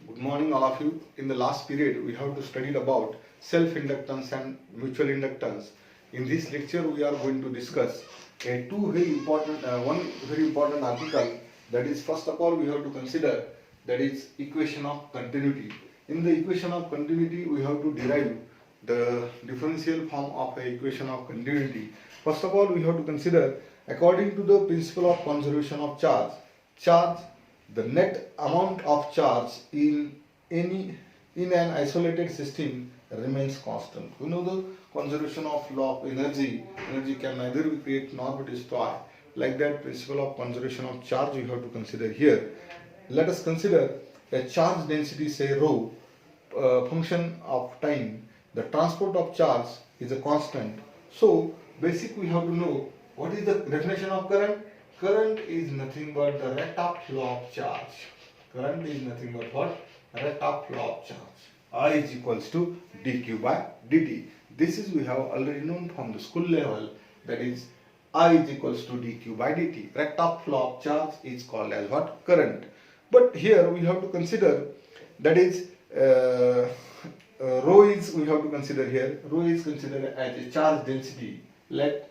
Good morning, all of you. In the last period, we have to study about self-inductance and mutual inductance. In this lecture, we are going to discuss one very important article. That is, first of all, we have to consider that is equation of continuity. In the equation of continuity, we have to derive the differential form of a equation of continuity. First of all, we have to consider according to the principle of conservation of charge, the net amount of charge in an isolated system remains constant. You know the conservation of law of energy. Energy can neither be created nor be destroyed. Like that principle of conservation of charge we have to consider here. Let us consider a charge density, say rho, function of time. The transport of charge is a constant. So basic we have to know what is the definition of current. Current is nothing but the rate of flow of charge. Current is nothing but what? Rate of flow of charge. I is equals to dq by dt. This is we have already known from the school level. That is I is equals to dq by dt. Rate of flow of charge is called as what? Current. But here we have to consider that is rho is we have to consider here. Rho is considered as a charge density. Let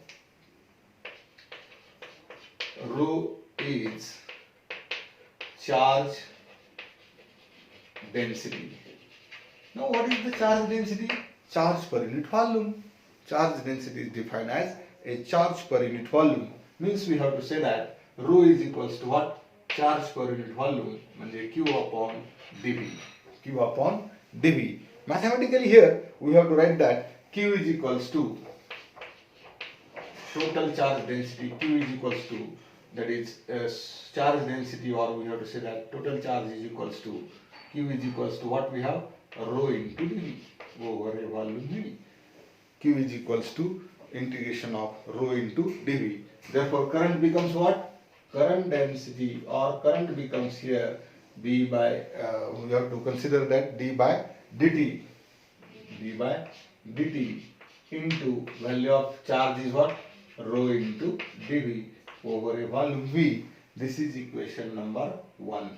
rho is charge density. Now what is the charge density? Charge per unit volume. Charge density is defined as a charge per unit volume. Means we have to say that rho is equals to what? Charge per unit volume. म्हणजे Q upon dV. Q upon dV. Mathematically here we have to write that Q is equals to total charge density. Q is equals to, that is charge density, or we have to say that total charge is equals to Q is equals to what we have? Rho into dV over a volume V. Q is equals to integration of rho into dV. Therefore current becomes what? Current density, or current becomes here d by we have to consider that d by dt. D by dt into value of charge is what? Rho into dV over a volume V. This is equation number 1.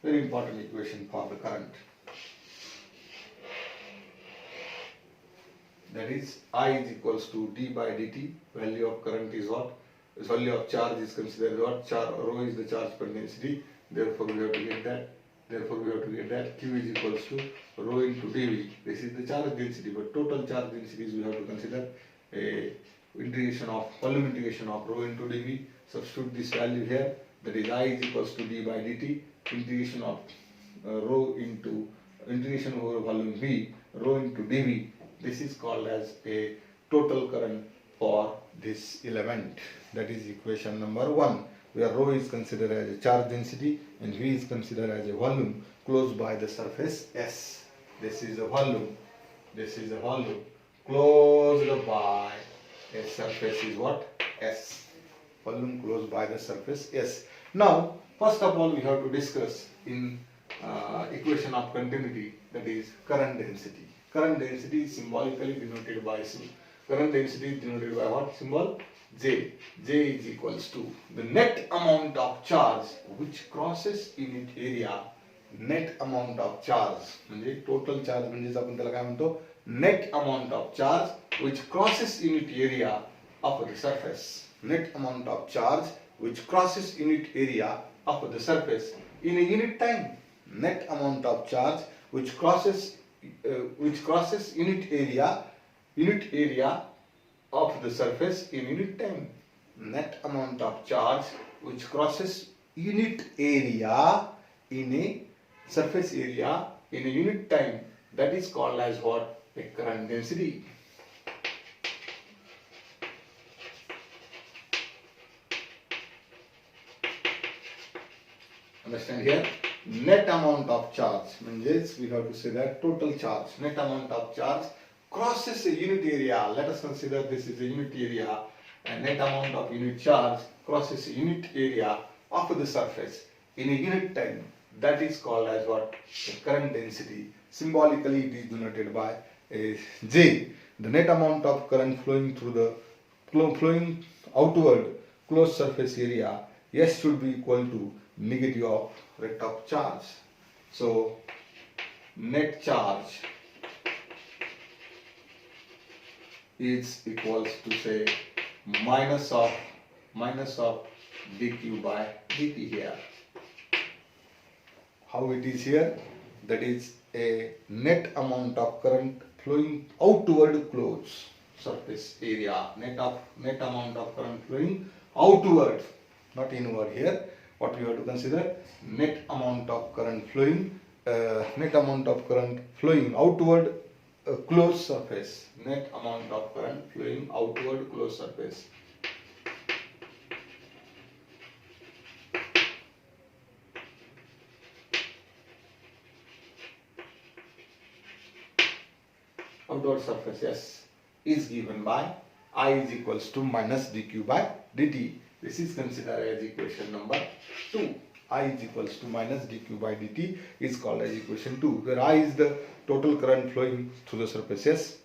Very important equation for the current. That is I is equals to d by dt. Value of current is what? Value of charge is considered what? Rho is the charge per density. Therefore we have to get that. Q is equals to rho into dV. This is the charge density, but total charge densities we have to consider a volume integration of rho into dV. Substitute this value here. That is I is equals to d by dt. Integration of rho into integration over volume V, rho into dV. This is called as a total current for this element. That is equation number 1, where rho is considered as a charge density and V is considered as a volume closed by the surface S. This is a volume. This is a volume closed by a surface is what? S. Volume closed by the surface S. Now, first of all, we have to discuss in equation of continuity, that is current density. Current density is symbolically denoted by what? Symbol J. J is equals to the net amount of charge which crosses unit area. Net amount of charge म्हणजे total charge म्हणजे आपण त्याला काय म्हणतो? Net amount of charge which crosses unit area of the surface. Net amount of charge which crosses unit area of the surface in a unit time. Net amount of charge which crosses unit area of the surface in unit time. Net amount of charge which crosses unit area in a surface area in a unit time. That is called as what? A current density. Understand here? Net amount of charge means we have to say that total charge. Net amount of charge crosses a unit area. Let us consider this is a unit area, and net amount of unit charge crosses a unit area of the surface in a unit time. That is called as what? The current density. Symbolically it is denoted by a J. The net amount of current flowing outward closed surface area, S should be equal to negative of rate of charge. So net charge is equals to say minus of dq by dt here. How it is here? That is a net amount of current flowing outward close surface area. Net amount of current flowing outward, not inward here. What we have to consider? Net amount of current flowing outward closed surface. Net amount of current flowing outward closed surface. Outward surface, yes, is given by I is equals to minus dq by dt. This is considered as equation number 2. I is equals to minus dq by dt is called as equation 2, where I is the total current flowing through the surface, yes,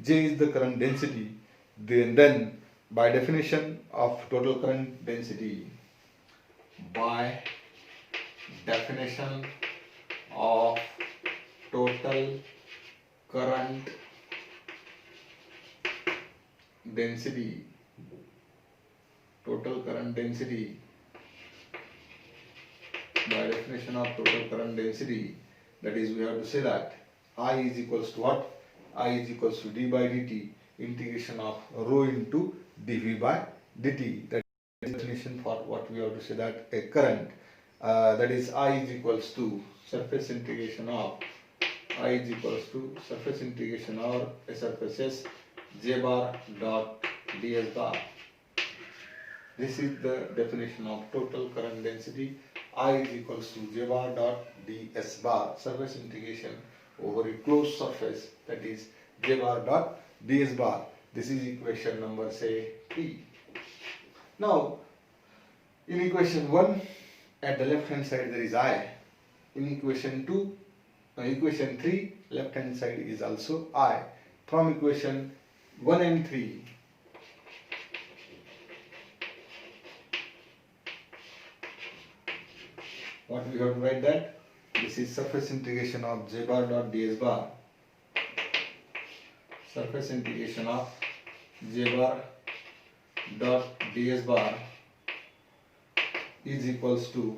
J is the current density. Then by definition of total current density, by definition of total current density, by definition of total current density, that is, we have to say that I is equals to what? I is equals to d by dt integration of rho into dv by dt. That is the definition for what we have to say, that a current, that is I is equals to surface integration of or a surface S j bar dot ds bar. This is the definition of total current density. I is equals to j bar dot ds bar, surface integration over a closed surface, that is j bar dot ds bar. This is equation number say 3. Now in equation 1 at the left hand side there is I. In equation 3 left hand side is also I. From equation 1 and 3, what we have to write that? This is surface integration of j bar dot ds bar. Surface integration of j bar dot ds bar is equals to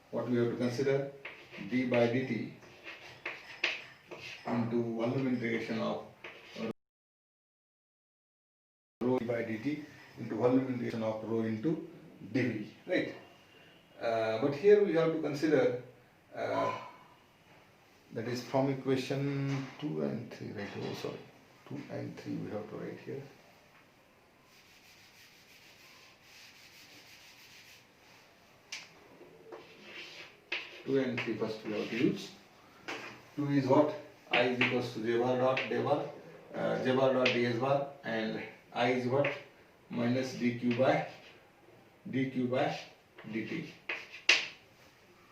what we have to consider? d by dt into volume integration of rho by dt into volume integration of rho into dv, right? But here we have to consider that is from equation 2 and 3, right? Oh, sorry, 2 and 3 we have to write here. Two and 3 first we have to use. 2 is what? I is equals to j bar dot ds bar, and I is what? Minus dq by dt.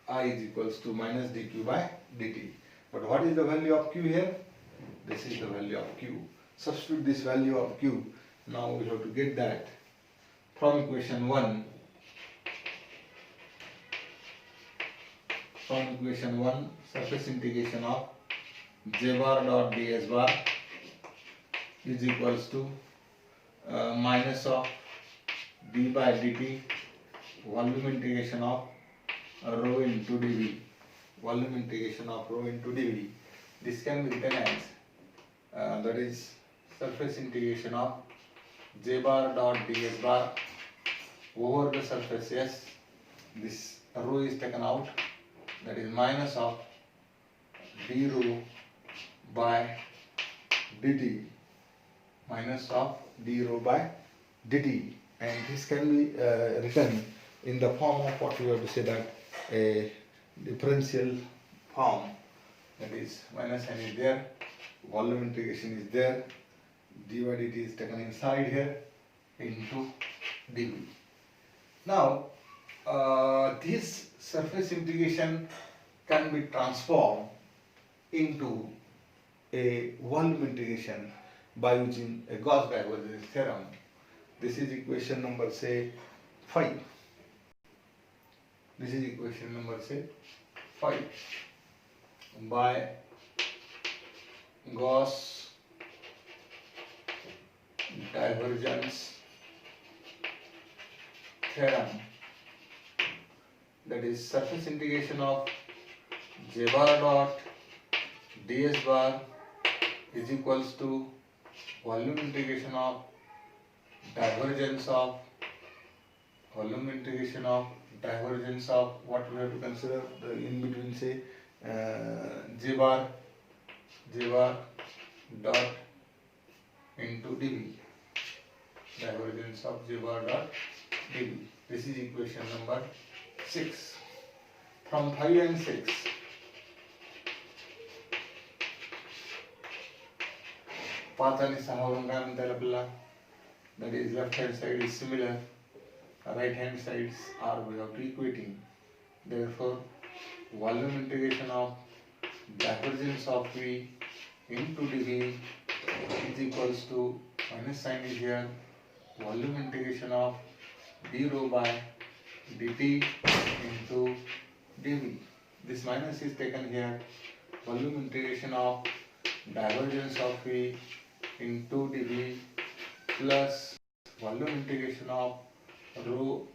I is equals to minus dq by dt. But what is the value of q here? This is the value of q. Substitute this value of q. Now we have to get that from equation 1. From equation 1, surface integration of j bar dot ds bar is equals to minus of d by dt volume integration of rho into dv. Volume integration of rho into dv. This can be written as that is surface integration of j bar dot ds bar over the surface S. This rho is taken out, that is minus of d rho by dt, minus of d rho by dt, and this can be written in the form of what we have to say, that a differential form, that is minus n is there, volume integration is there, d by dt is taken inside here into dv. Now this surface integration can be transformed into a volume integration by using a Gauss divergence theorem. This is equation number say 5. This is equation number say satisfied by Gauss divergence theorem, that is surface integration of j bar dot ds bar is equals to volume integration of divergence of what we have to consider the in between, say j bar dot into dv, divergence of j bar dot dv. This is equation number 6. From 5 and 6, पाच आणि 6 वरून काय म्हणता येईल आपल्याला, that is left hand side is similar, right hand sides are we have to equating. Therefore volume integration of divergence of v into dv is equals to, minus sign is here, volume integration of d rho by dt into dv. This minus is taken here. Volume integration of divergence of v into dv plus volume integration of rho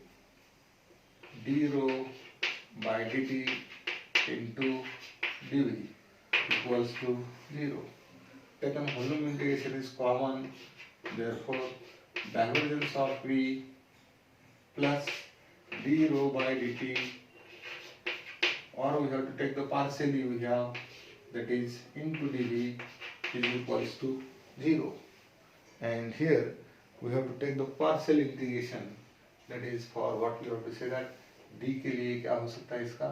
d rho by dt into dv equals to 0. Taken volume integration is common, therefore divergence of v plus d rho by dt, or we have to take the partially we have, that is into dv is equals to 0. And here we have to take the partial integration, that is for what we have to say that d के लिए क्या हो सकता है इसका,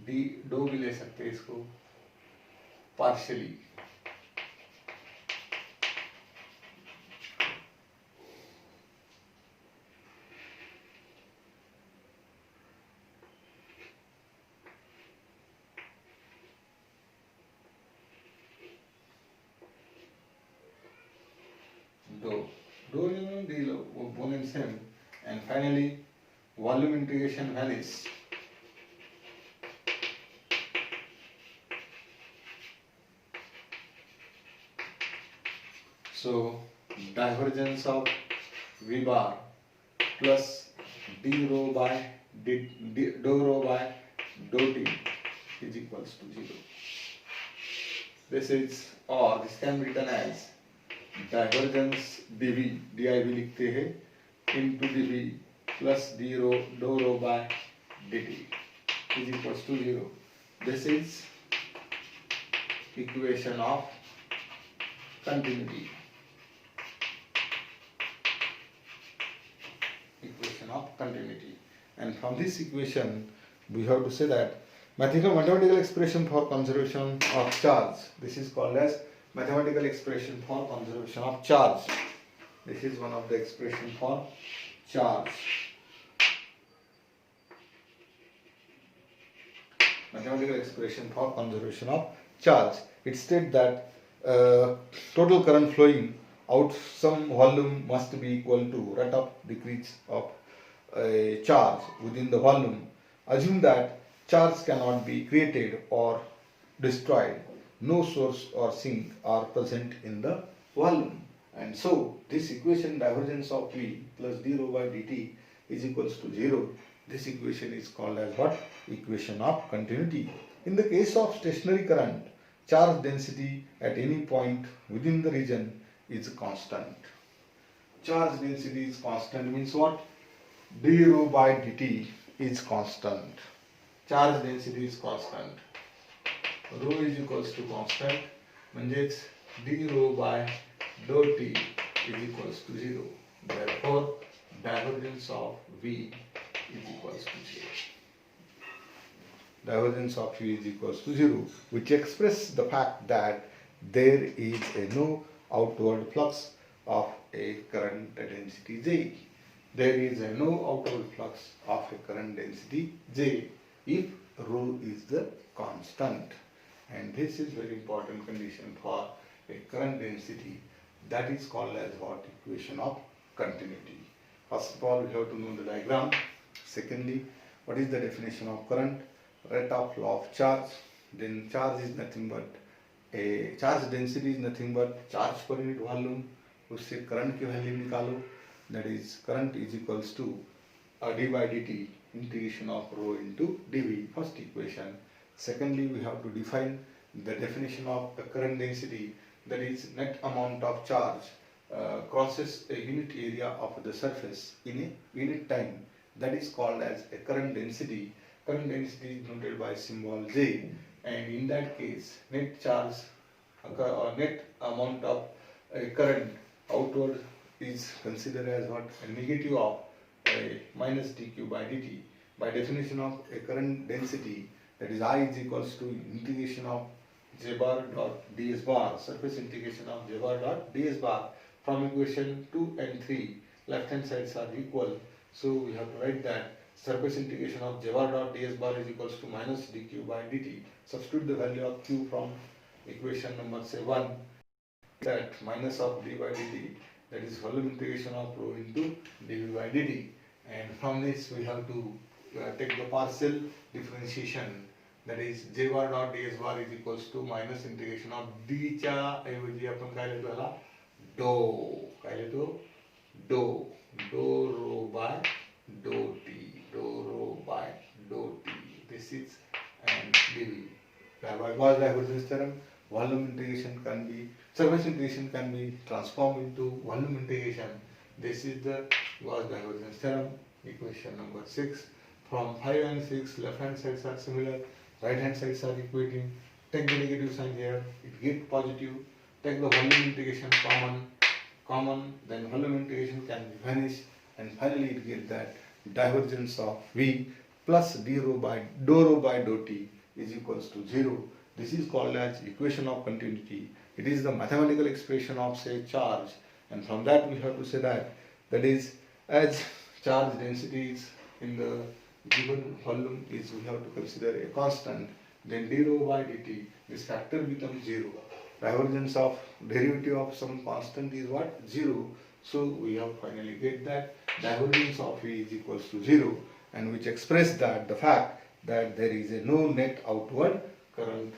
d दो भी ले सकते हैं इसको partially. Dou one and same, and finally volume integration vanish. So divergence of v bar plus d rho by dou rho by dou t is equals to 0. This is, or this can be written as divergence dv, div लिखते हैं, into dv plus dou rho by dt is equals to 0. This is equation of continuity. And from this equation we have to say that mathematical expression for conservation of charge. This is called as mathematical expression for conservation of charge. This is one of the expression for charge. Mathematical expression for conservation of charge. It states that total current flowing out some volume must be equal to rate of decrease of a charge within the volume. Assume that charge cannot be created or destroyed. No source or sink are present in the volume. And so this equation, divergence of V plus d rho by dt is equals to 0. This equation is called as what? Equation of continuity. In the case of stationary current, charge density at any point within the region is constant. Charge density is constant means what? d rho by dt is constant. Charge density is constant. Rho is equals to constant, म्हणजेच d rho by dou t is equals to 0. Therefore, divergence of V is equals to 0. Divergence of V is equals to 0, which expresses the fact that there is no outward flux of a current density J. There is no outward flux of a current density J if rho is the constant. And this is very important condition for a current density. That is called as what? Equation of continuity. First of all, we have to know the diagram. Secondly, what is the definition of current? rate of law of charge. Then charge is nothing but a charge density is nothing but charge per unit volume. उससे current की value निकालो, that is current is equals to d by dt integration of rho into dv, first equation. Secondly, we have to define the definition of the current density, that is net amount of charge crosses a unit area of the surface in a unit time, that is called as a current density. Current density is denoted by symbol J, and in that case net charge or net amount of current outward is considered as what? A negative of minus dq by dt. By definition of a current density, that is I is equals to integration of j bar dot ds bar, surface integration of j bar dot ds bar. From equation 2 and 3, left hand sides are equal, so we have to write that surface integration of j bar dot ds bar is equals to minus dq by dt. Substitute the value of q from equation number say 1, that minus of d by dt, that is volume integration of rho into dv by dt, and from this we have to take the partial differentiation, that is j bar dot ds bar is equals to minus integration of d च्या ऐवजी आपण काय लिहितो याला डो, काय लिहितो डो, डो रो बाय डो टी, डो रो बाय डो टी, this is and dv. By Gauss divergence theorem, volume integration can be, surface integration can be transformed into volume integration. This is the Gauss divergence theorem, equation number 6. From 5 and 6, left hand sides are similar, right hand sides are equating. Take the negative sign here, it gives positive. Take the volume integration common, then volume integration can vanish, and finally it gives that divergence of V plus d rho by dou t is equals to 0. This is called as equation of continuity. It is the mathematical expression of say charge, and from that we have to say that is as charge density is in the given volume is, we have to consider a constant, then d rho by dt, this factor becomes 0. Divergence of derivative of some constant is what? 0. So we have finally get that divergence of V is equals to 0, and which express that the fact that there is a no net outward current,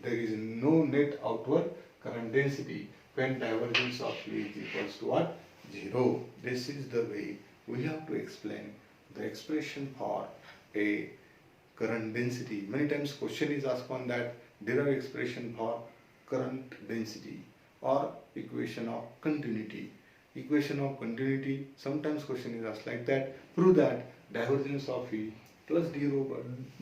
there is no net outward current density when divergence of V is equals to what? 0. This is the way we have to explain the expression for a current density. Many times question is asked on that, derive expression for current density or equation of continuity. Equation of continuity, sometimes question is asked like that, prove that divergence of V plus dou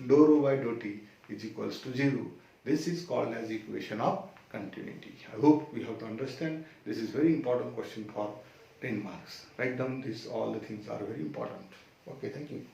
rho by dou t is equals to 0. This is called as equation of continuity. I hope we have to understand. This is very important question for 10 marks. Write down this, all the things are very important. Okay, thank you.